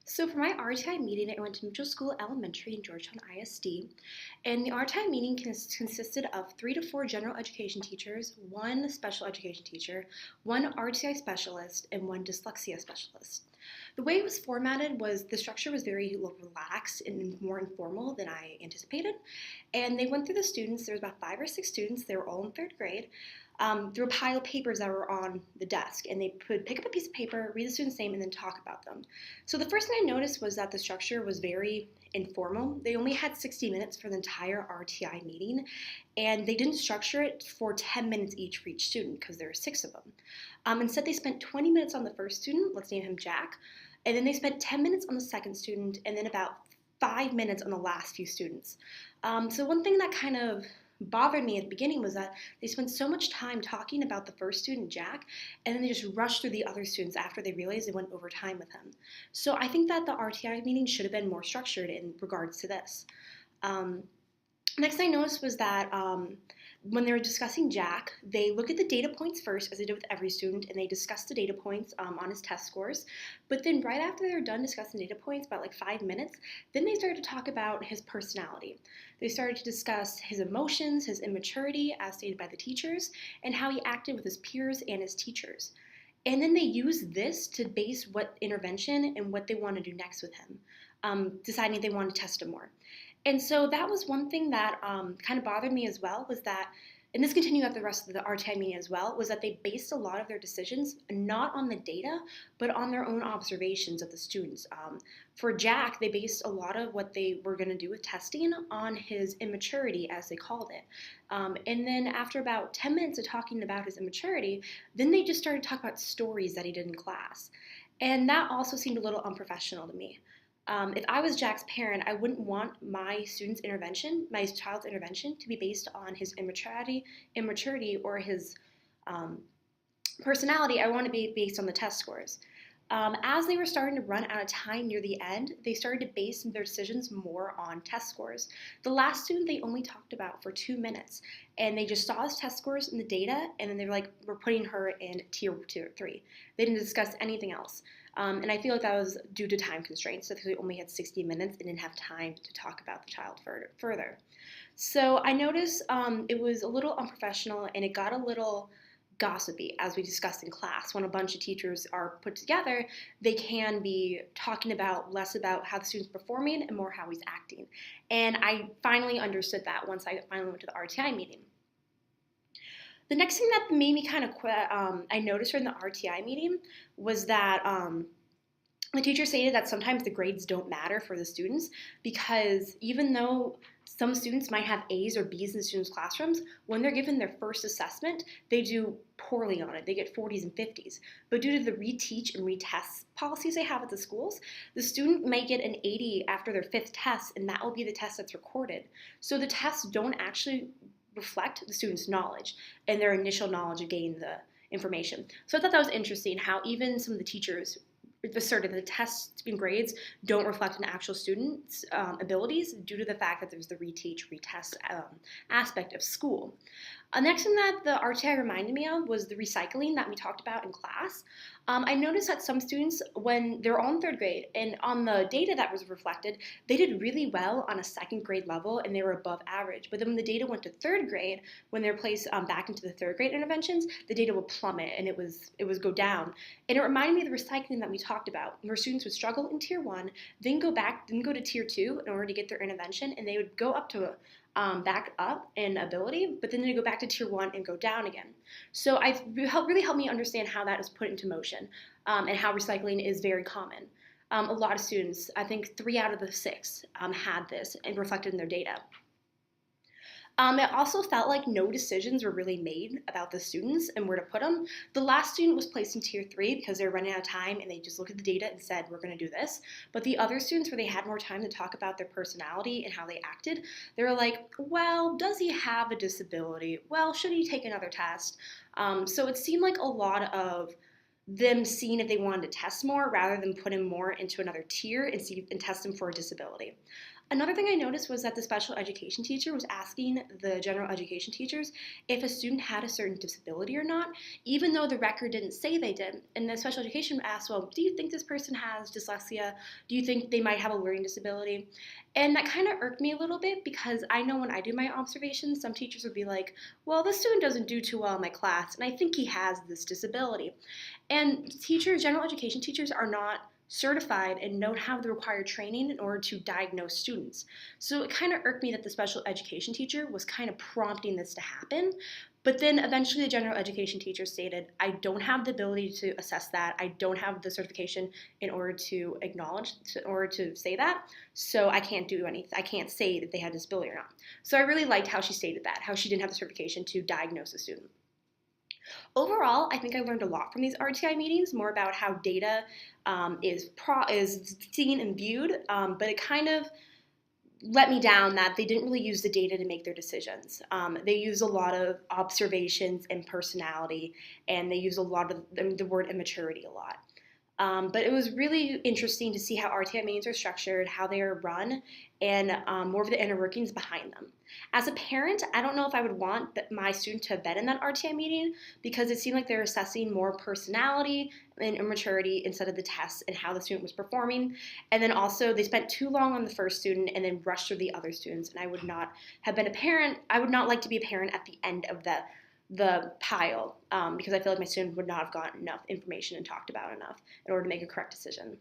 So for my RTI meeting, I went to Mitchell School Elementary in Georgetown ISD, and the RTI meeting consisted of 3 to 4 general education teachers, one special education teacher, one RTI specialist, and one dyslexia specialist. The way it was formatted was the structure was very relaxed and more informal than I anticipated, and they went through the students. There was about 5 or 6 students. They were all in third grade. Through a pile of papers that were on the desk, and they would pick up a piece of paper, read the student's name, and then talk about them. So the first thing I noticed was that the structure was very informal. They only had 60 minutes for the entire RTI meeting, and they didn't structure it for 10 minutes each for each student because there were 6 of them. Instead, they spent 20 minutes on the first student, let's name him Jack, and then they spent 10 minutes on the second student, and then about 5 minutes on the last few students. So one thing that kind of bothered me at the beginning was that they spent so much time talking about the first student, Jack, and then they just rushed through the other students after they realized they went over time with him. So I think that the RTI meeting should have been more structured in regards to this. Um, Next thing I noticed was that when they were discussing Jack, they look at the data points first, as they did with every student, and they discuss the data points on his test scores. But then right after they were done discussing data points, about like 5 minutes, then they started to talk about his personality. They started to discuss his emotions, his immaturity, as stated by the teachers, and how he acted with his peers and his teachers. And then they use this to base what intervention and what they want to do next with him, deciding if they want to test him more. And so that was one thing that kind of bothered me as well was that, and this continued at the rest of the RTI meeting as well, was that they based a lot of their decisions not on the data, but on their own observations of the students. For Jack, they based a lot of what they were going to do with testing on his immaturity, as they called it. And then after about 10 minutes of talking about his immaturity, then they just started talking about stories that he did in class. And that also seemed a little unprofessional to me. If I was Jack's parent, I wouldn't want my student's intervention, my child's intervention, to be based on his immaturity, or his um, personality. I want to be based on the test scores. As they were starting to run out of time near the end, they started to base their decisions more on test scores. The last student they only talked about for 2 minutes, and they just saw his test scores in the data, and then they were like, we're putting her in tier 3. They didn't discuss anything else. And I feel like that was due to time constraints, so because we only had 60 minutes and didn't have time to talk about the child further. So I noticed it was a little unprofessional, and it got a little gossipy, as we discussed in class. When a bunch of teachers are put together, they can be talking about less about how the student's performing and more how he's acting. And I finally understood that once I finally went to the RTI meeting. The next thing that made me kind of I noticed during the RTI meeting was that the teacher stated that sometimes the grades don't matter for the students because even though some students might have A's or B's in the students' classrooms, when they're given their first assessment, they do poorly on it. They get 40s and 50s. But due to the reteach and retest policies they have at the schools, the student may get an 80 after their 5th test, and that will be the test that's recorded. So the tests don't actually reflect the student's knowledge and their initial knowledge of gaining the information. So I thought that was interesting how even some of the teachers asserted that the tests and grades don't reflect an actual student's abilities due to the fact that there's the reteach, retest aspect of school. Next thing that the RTI reminded me of was the recycling that we talked about in class. I noticed that some students, when they're all in 3rd grade, and on the data that was reflected, they did really well on a 2nd grade level and they were above average. But then when the data went to 3rd grade, when they're placed back into the 3rd grade interventions, the data would plummet and it was go down. And it reminded me of the recycling that we talked about, where students would struggle in tier 1, then go to tier 2 in order to get their intervention, and they would go up to back up in ability, but then they go back to tier 1 and go down again. So it really helped me understand how that is put into motion and how recycling is very common. A lot of students, I think 3 out of the 6, had this and reflected in their data. It also felt like no decisions were really made about the students and where to put them. The last student was placed in tier 3 because they were running out of time and they just looked at the data and said, we're going to do this. But the other students, where they had more time to talk about their personality and how they acted, they were like, well, does he have a disability? Well, should he take another test? So it seemed like a lot of them seeing if they wanted to test more rather than put him more into another tier and test him for a disability. Another thing I noticed was that the special education teacher was asking the general education teachers if a student had a certain disability or not, even though the record didn't say they did. And the special education asked, well, do you think this person has dyslexia? Do you think they might have a learning disability? And that kind of irked me a little bit because I know when I do my observations, some teachers would be like, well, this student doesn't do too well in my class, and I think he has this disability. And general education teachers are not certified and don't have the required training in order to diagnose students. So it kind of irked me that the special education teacher was kind of prompting this to happen. But then eventually the general education teacher stated, I don't have the ability to assess that. I don't have the certification in order to in order to say that. So I can't do anything. I can't say that they had a disability or not. So I really liked how she stated that, how she didn't have the certification to diagnose a student. Overall, I think I learned a lot from these RTI meetings, more about how data is seen and viewed, but it kind of let me down that they didn't really use the data to make their decisions. They use a lot of observations and personality, and they use a lot of the word immaturity a lot. But it was really interesting to see how RTI meetings are structured, how they are run, and more of the inner workings behind them. As a parent, I don't know if I would want my student to have been in that RTI meeting because it seemed like they were assessing more personality and immaturity instead of the tests and how the student was performing. And then also they spent too long on the first student and then rushed through the other students. And I would not have been a parent. I would not like to be a parent at the end of the pile because I feel like my student would not have gotten enough information and talked about enough in order to make a correct decision.